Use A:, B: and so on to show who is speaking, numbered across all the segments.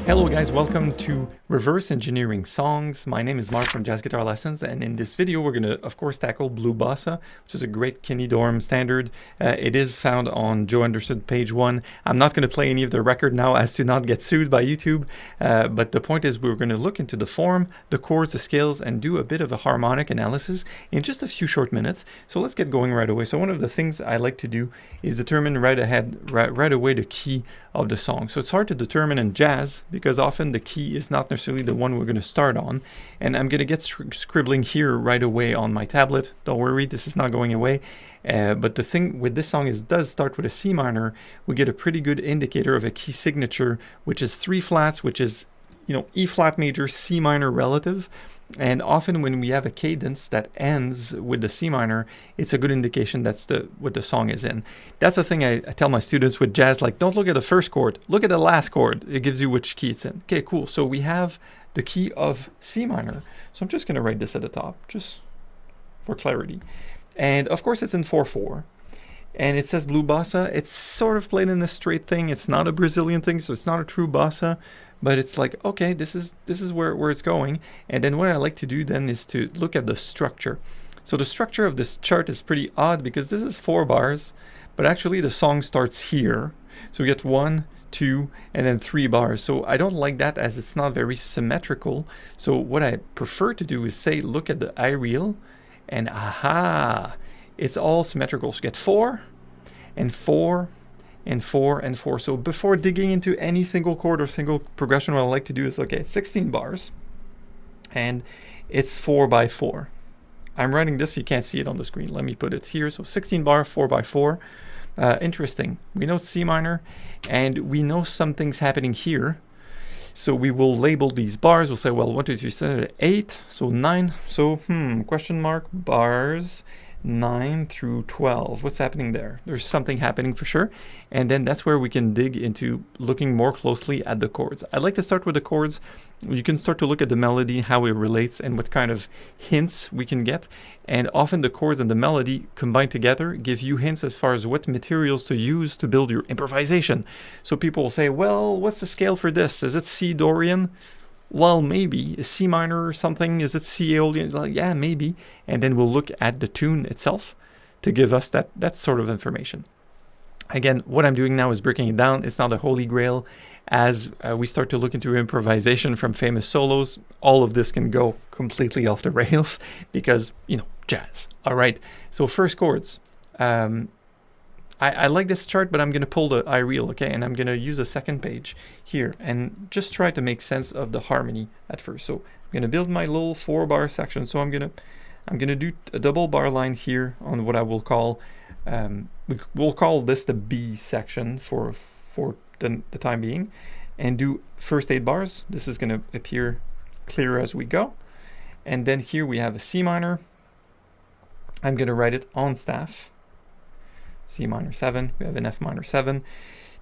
A: Hello guys, welcome to Reverse Engineering Songs. My name is Marc from Jazz Guitar Lessons, and in this video we're going to of course tackle Blue Bossa, which is a great Kenny Dorham standard. It is found on Joe Anderson page 1. I'm not going to play any of the record now as to not get sued by YouTube, but the point is we're going to look into the form, the chords, the scales, and do a bit of a harmonic analysis in just a few short minutes. So let's get going right away. So one of the things I like to do is determine right away the key of the song. So it's hard to determine in jazz because often the key is not necessarily the one we're going to start on, and I'm going to get scribbling here right away on my tablet. Don't worry, this is not going away. But the thing with this song is it does start with a C minor. We get a pretty good indicator of a key signature, which is 3 flats, which is, you know, E flat major, C minor relative. And often when we have a cadence that ends with the C minor, it's a good indication that's what the song is in. That's the thing I tell my students with jazz, like, don't look at the first chord, look at the last chord. It gives you which key it's in. Okay, cool. So we have the key of C minor. So I'm just going to write this at the top, just for clarity. And of course it's in 4/4. And it says Blue Bossa. It's sort of played in a straight thing. It's not a Brazilian thing, so it's not a true bossa. But it's like, okay, this is where it's going. And then what I like to do then is to look at the structure. So the structure of this chart is pretty odd because this is 4 bars, but actually the song starts here. So we get 1, 2, and then 3 bars. So I don't like that as it's not very symmetrical. So what I prefer to do is say, look at the I reel, and aha, it's all symmetrical. So you get 4, and 4, and 4, and 4. So before digging into any single chord or single progression, what I like to do is, okay, it's 16 bars, and it's 4x4. I'm writing this, you can't see it on the screen. Let me put it here. So 16 bar, 4x4. Interesting. We know C minor, and we know something's happening here. So we will label these bars. We'll say, well, 1, 2, 3, 7, 8, so 9. So, question mark, bars 9 through 12. What's happening there? There's something happening for sure. And then that's where we can dig into looking more closely at the chords. I like to start with the chords. You can start to look at the melody, how it relates, and what kind of hints we can get. And often the chords and the melody combined together give you hints as far as what materials to use to build your improvisation. So people will say, well, what's the scale for this? Is it C Dorian? Well, maybe. Is C minor or something? Is it C Aeolian? Well, yeah, maybe. And then we'll look at the tune itself to give us that sort of information. Again, what I'm doing now is breaking it down. It's not a holy grail. As we start to look into improvisation from famous solos, all of this can go completely off the rails because, you know, jazz. All right. So first chords. I like this chart, but I'm going to pull the I reel, okay? And I'm going to use a second page here and just try to make sense of the harmony at first. So I'm going to build my little 4-bar section. So I'm going to do a double bar line here on what I will call, we'll call this the B section for the time being, and do first 8 bars. This is going to appear clear as we go. And then here we have a C minor. I'm going to write it on staff. C minor 7, we have an F minor 7.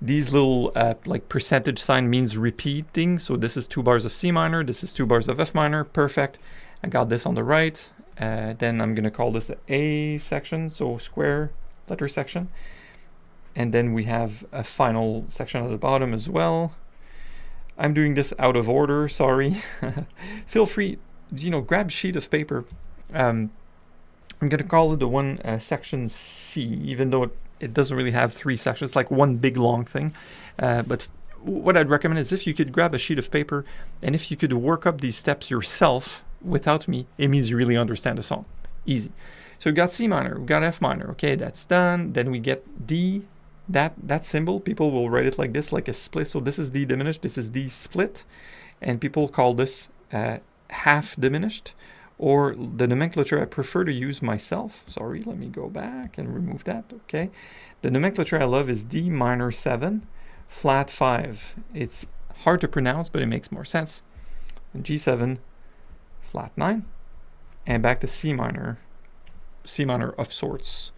A: These little like percentage sign means repeating. So this is 2 bars of C minor, this is 2 bars of F minor, perfect. I got this on the right. Then I'm going to call this the A section, so square letter section. And then we have a final section at the bottom as well. I'm doing this out of order, sorry. Feel free, you know, grab a sheet of paper. I'm going to call it the one section C, even though it doesn't really have 3 sections, like one big long thing. But what I'd recommend is if you could grab a sheet of paper and if you could work up these steps yourself without me, it means you really understand the song. Easy. So we got C minor, we got F minor. Okay, that's done. Then we get D. That symbol, people will write it like this, like a split. So this is D diminished, this is D split. And people call this half diminished. Or the nomenclature I prefer to use myself. Sorry, let me go back and remove that. Okay. The nomenclature I love is D minor 7, flat 5. It's hard to pronounce, but it makes more sense. And G7, flat 9. And back to C minor of sorts.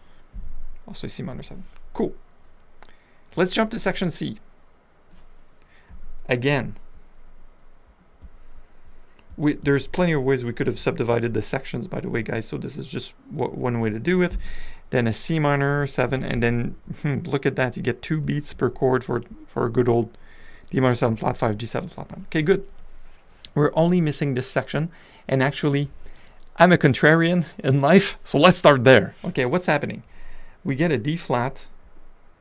A: Also C minor 7. Cool. Let's jump to section C. Again, there's plenty of ways we could have subdivided the sections, by the way, guys. So this is just one way to do it. then a C minor 7, and then look at that, you get 2 beats per chord for a good old D minor 7 flat 5, G7 flat 9. Okay, good. We're only missing this section, and actually I'm a contrarian in life, so let's start there. Okay, what's happening? We get a D flat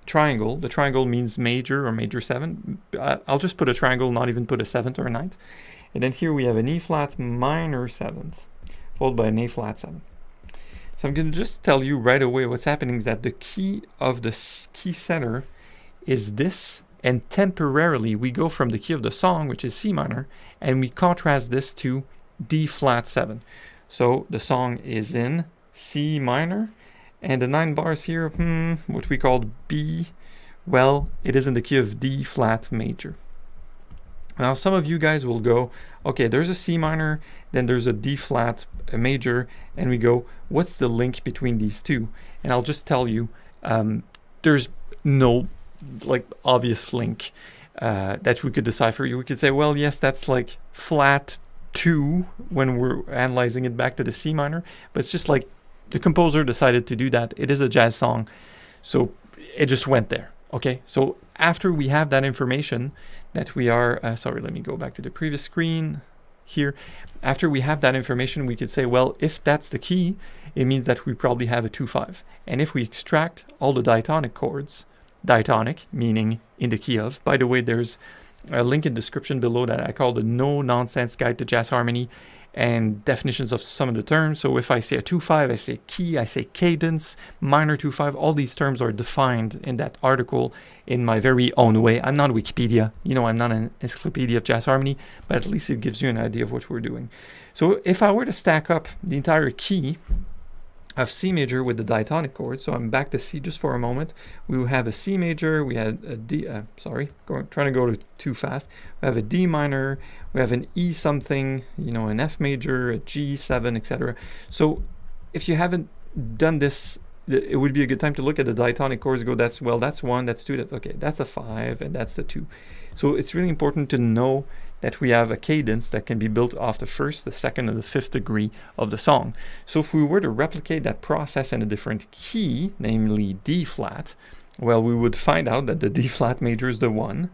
A: triangle. The triangle means major or major 7. I'll just put a triangle, not even put a 7th or a 9th. And then here we have an E flat minor 7th, followed by an A flat 7. So I'm going to just tell you right away what's happening is that the key of the key center is this, and temporarily we go from the key of the song, which is C minor, and we contrast this to D flat 7. So the song is in C minor, and the 9 bars here, what we call B, well, it is in the key of D flat major. Now some of you guys will go, okay, there's a C minor, then there's a D flat a major, and we go, what's the link between these two? And I'll just tell you, there's no like obvious link that we could decipher. We could say, well, yes, that's like flat 2 when we're analyzing it back to the C minor, but it's just like the composer decided to do that. It is a jazz song, so it just went there. Okay, so after we have that information that we are, sorry, let me go back to the previous screen here. After we have that information, we could say, well, if that's the key, it means that we probably have a 2-5. And if we extract all the diatonic chords, diatonic meaning in the key of, by the way, there's a link in the description below that I call the no-nonsense guide to jazz harmony and definitions of some of the terms. So if I say a 2-5, I say key, I say cadence, minor 2-5, all these terms are defined in that article in my very own way. I'm not Wikipedia, you know, I'm not an encyclopedia of jazz harmony, but at least it gives you an idea of what we're doing. So if I were to stack up the entire key of C major with the diatonic chord, so I'm back to C just for a moment, we will have a C major, we had a D, trying to go too fast, we have a D minor, we have an E something, you know, an F major, a G7, etc. So if you haven't done this, it would be a good time to look at the diatonic chords and go, that's 1, that's 2, that's okay, that's a 5, and that's the 2. So it's really important to know that we have a cadence that can be built off the 1st, the 2nd, and the 5th degree of the song. So if we were to replicate that process in a different key, namely D flat, well, we would find out that the D flat major is the 1,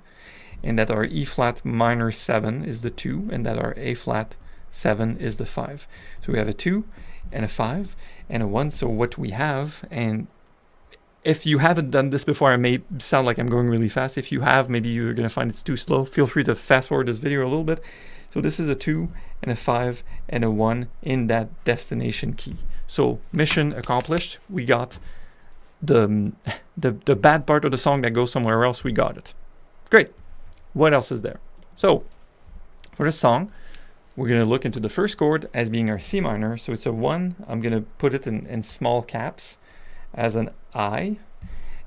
A: and that our E flat minor 7 is the 2, and that our A flat 7 is the 5. So we have a 2 and a 5 and a 1. So what we have, and if you haven't done this before, I may sound like I'm going really fast. If you have, maybe you're going to find it's too slow. Feel free to fast forward this video a little bit. So this is a 2 and a 5 and a 1 in that destination key. So mission accomplished. We got the bad part of the song that goes somewhere else. We got it. Great. What else is there? So for this song, we're going to look into the first chord as being our C minor. So it's a 1. I'm going to put it in small caps as an I,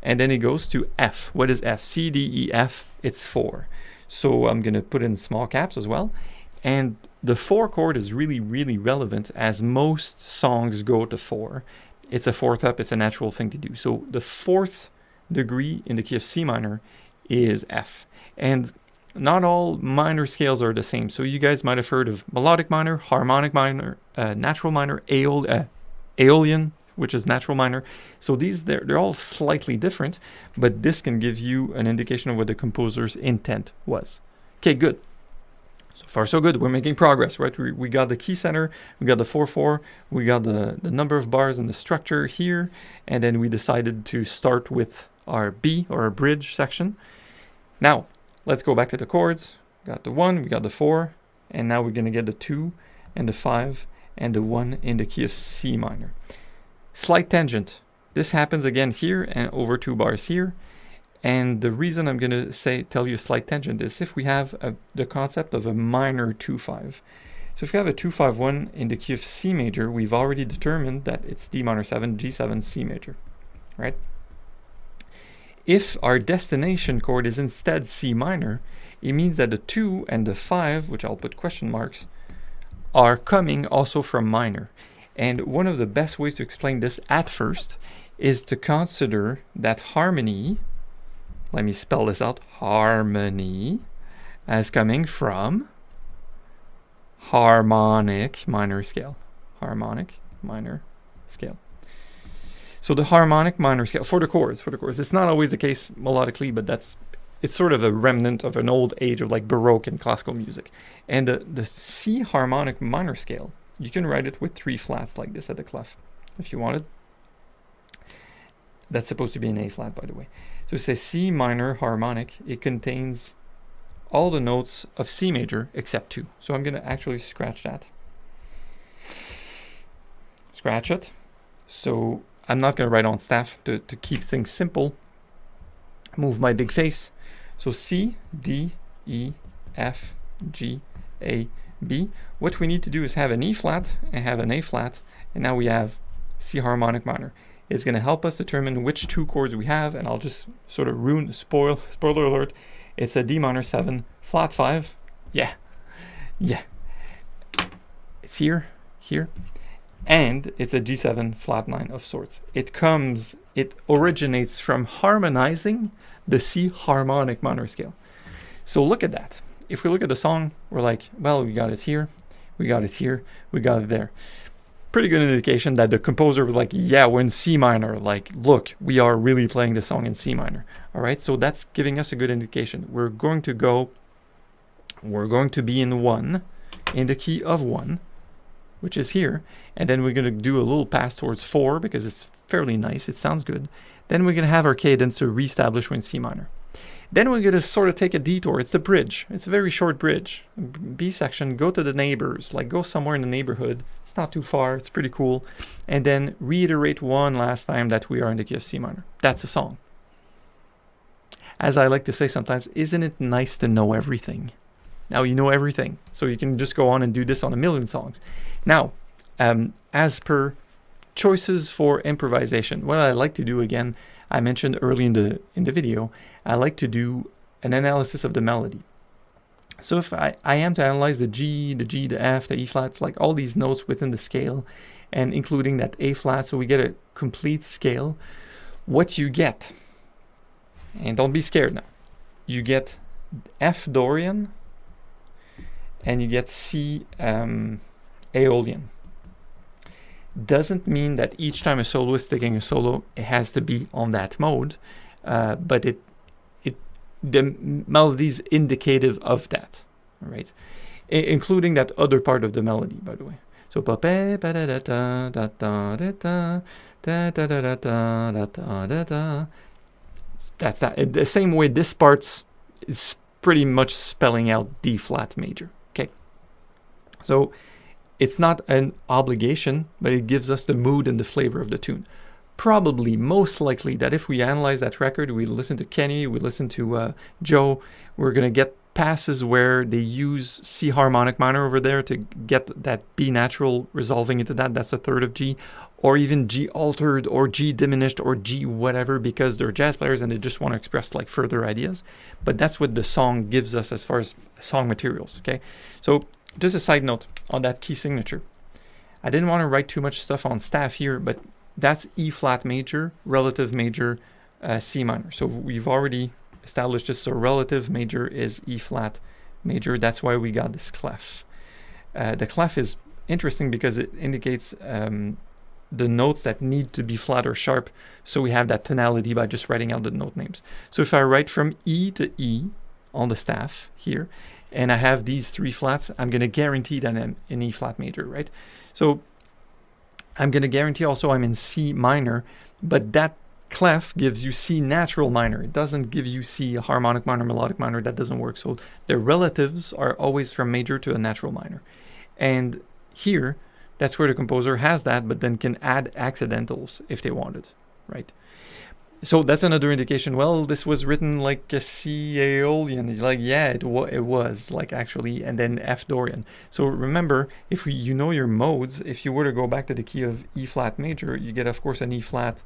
A: and then it goes to F. What is F? C, D, E, F. It's 4. So I'm going to put in small caps as well. And the 4 chord is really, really relevant as most songs go to 4. It's a 4th up. It's a natural thing to do. So the 4th degree in the key of C minor is F. And not all minor scales are the same. So you guys might have heard of melodic minor, harmonic minor, natural minor, Aeolian, which is natural minor. So they're all slightly different, but this can give you an indication of what the composer's intent was. Okay, good. So far so good. We're making progress, right? We got the key center, we got the 4/4, we got the number of bars and the structure here, and then we decided to start with our B, or our bridge section. Now, let's go back to the chords. We got the 1, we got the 4, and now we're going to get the 2 and the 5 and the 1 in the key of C minor. Slight tangent. This happens again here and over 2 bars here. And the reason I'm going to tell you a slight tangent is if we have the concept of a minor 2/5. So if we have a 2/5/1 in the key of C major, we've already determined that it's D minor 7, G7, C major, right? If our destination chord is instead C minor, it means that the 2 and the 5, which I'll put question marks, are coming also from minor. And one of the best ways to explain this at first is to consider that harmony, let me spell this out, harmony, as coming from harmonic minor scale. Harmonic minor scale. So the harmonic minor scale for the chords, it's not always the case melodically, but it's sort of a remnant of an old age of like Baroque and classical music. And the C harmonic minor scale, you can write it with 3 flats like this at the clef, if you wanted. That's supposed to be an A flat, by the way. So it says C minor harmonic. It contains all the notes of C major except 2. So I'm going to actually scratch that. Scratch it. So I'm not going to write on staff to keep things simple. Move my big face. So C, D, E, F, G, A, B. What we need to do is have an E flat and have an A flat. And now we have C harmonic minor. It's going to help us determine which 2 chords we have. And I'll just sort of spoiler alert. It's a D minor 7, flat 5. Yeah. It's here. And it's a G7 flat 9 of sorts. It originates from harmonizing the C harmonic minor scale. So look at that. If we look at the song, we're like, well, we got it here, we got it here, we got it there. Pretty good indication that the composer was like, yeah, we're in C minor. Like, look, we are really playing the song in C minor. All right, so that's giving us a good indication. We're going to be in 1, in the key of 1, which is here. And then we're going to do a little pass towards 4 because it's fairly nice. It sounds good. Then we're going to have our cadence to reestablish in C minor. Then we're going to sort of take a detour. It's the bridge. It's a very short bridge. B section, go to the neighbors. Like, go somewhere in the neighborhood. It's not too far. It's pretty cool. And then reiterate one last time that we are in the key of C minor. That's a song. As I like to say sometimes, isn't it nice to know everything? Now you know everything. So you can just go on and do this on a million songs. Now, as per choices for improvisation, what I like to do, again, I mentioned early in the video, I like to do an analysis of the melody. So if I am to analyze the G, the F, the E flats, like all these notes within the scale, and including that A flat, so we get a complete scale, what you get, and don't be scared now, you get F Dorian, and you get C Aeolian. Doesn't mean that each time a soloist is taking a solo, it has to be on that mode, but the melody is indicative of that, all right? Including that other part of the melody, by the way. So that's that. The same way this part is pretty much spelling out D flat major. Okay, so it's not an obligation, but it gives us the mood and the flavor of the tune. Probably, most likely, that if we analyze that record, we listen to Kenny, we listen to Joe, we're going to get passes where they use C harmonic minor over there to get that B natural resolving into that. That's a third of G, or even G altered, or G diminished, or G whatever, because they're jazz players and they just want to express like further ideas. But that's what the song gives us as far as song materials, okay? So just a side note on that key signature. I didn't want to write too much stuff on staff here, but that's E flat major, relative major, C minor. So we've already established this. So relative major is E flat major. That's why we got this clef. The clef is interesting because it indicates the notes that need to be flat or sharp. So we have that tonality by just writing out the note names. So if I write from E to E on the staff here, and I have these 3 flats, I'm going to guarantee that I'm in E flat major, right? So I'm going to guarantee also I'm in C minor, but that clef gives you C natural minor. It doesn't give you C harmonic minor, melodic minor. That doesn't work. So the relatives are always from major to a natural minor. And here, that's where the composer has that, but then can add accidentals if they wanted, right? So that's another indication. Well, this was written like a C Aeolian. It's like, yeah, it was like actually, and then F Dorian. So remember, if you know your modes, if you were to go back to the key of E flat major, you get, of course, an E flat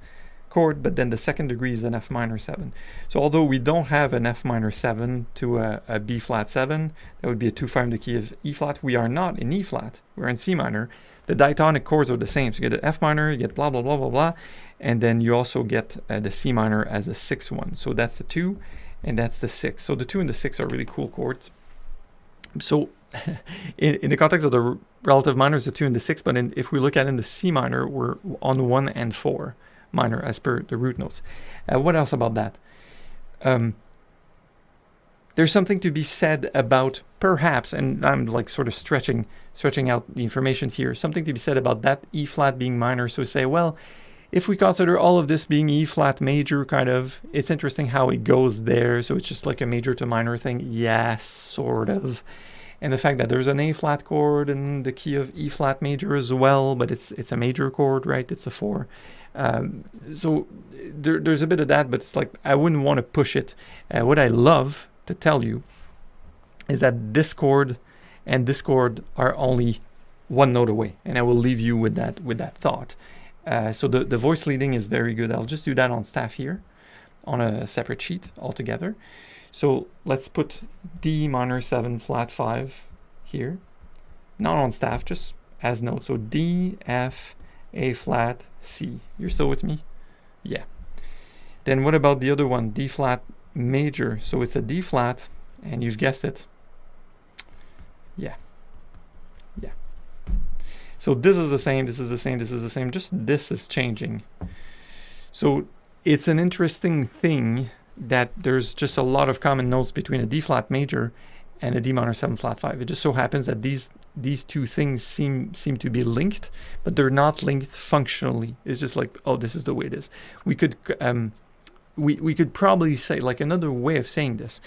A: chord, but then the second degree is an F minor 7. So although we don't have an F minor 7 to a B flat 7, that would be a 2-5 in the key of E flat. We are not in E flat. We're in C minor. The diatonic chords are the same. So you get an F minor, you get blah, blah, blah, blah, blah. And then you also get the C minor as the 6th one. So that's the 2, and that's the 6. So the 2 and the 6 are really cool chords. So in the context of the relative minors, the 2 and the 6, but if we look at it in the C minor, we're on 1 and 4 minor as per the root notes. What else about that? There's something to be said about perhaps, and I'm like sort of stretching out the information here, something to be said about that E flat being minor. So say, well, if we consider all of this being E flat major, kind of, it's interesting how it goes there. So it's just like a major to minor thing. Yes, sort of. And the fact that there's an A flat chord in the key of E flat major as well, but it's a major chord, right? It's a 4. So there's a bit of that, but it's like I wouldn't want to push it. What I love to tell you is that this chord and this chord are only one note away, and I will leave you with that thought. So the voice leading is very good. I'll just do that on staff here on a separate sheet altogether. So let's put D minor 7 flat 5 here, not on staff, just as notes. So D, F, A flat, C. You're still with me? Yeah. Then what about the other one, D flat major? So it's a D flat, and you've guessed it. Yeah. So this is the same, this is the same, this is the same, just this is changing. So it's an interesting thing that there's just a lot of common notes between a D flat major and a D minor 7 flat 5. It just so happens that these two things seem to be linked, but they're not linked functionally. It's just like, oh, this is the way it is. We could we could probably say, like, another way of saying this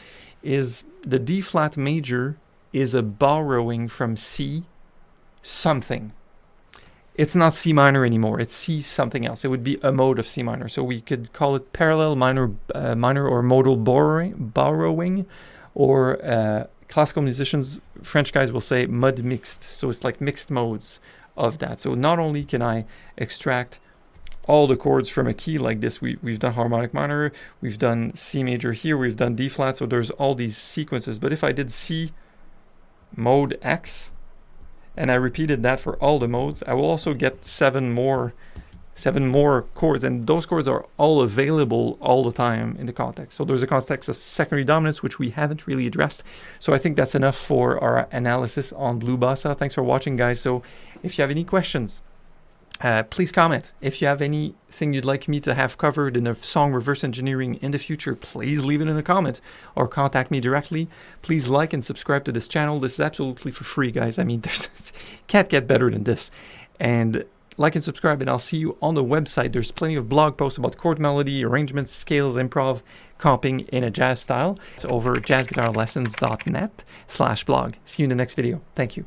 A: is the D flat major is a borrowing from C something. It's not C minor anymore. It's C something else. It would be a mode of C minor. So we could call it parallel minor or modal borrowing, or classical musicians, French guys will say mode mixed. So it's like mixed modes of that. So not only can I extract all the chords from a key like this, we've done harmonic minor, we've done C major here, we've done D flat, so there's all these sequences. But if I did C mode X, and I repeated that for all the modes, I will also get seven more chords, and those chords are all available all the time in the context. So there's a context of secondary dominance, which we haven't really addressed. So I think that's enough for our analysis on Blue Bossa. Thanks for watching, guys. So if you have any questions, please comment. If you have anything you'd like me to have covered in a song reverse engineering in the future, please leave it in a comment or contact me directly. Please like and subscribe to this channel. This is absolutely for free, guys. I mean, can't get better than this. And like and subscribe, and I'll see you on the website. There's plenty of blog posts about chord melody, arrangements, scales, improv, comping in a jazz style. It's over jazzguitarlessons.net/blog. See you in the next video. Thank you.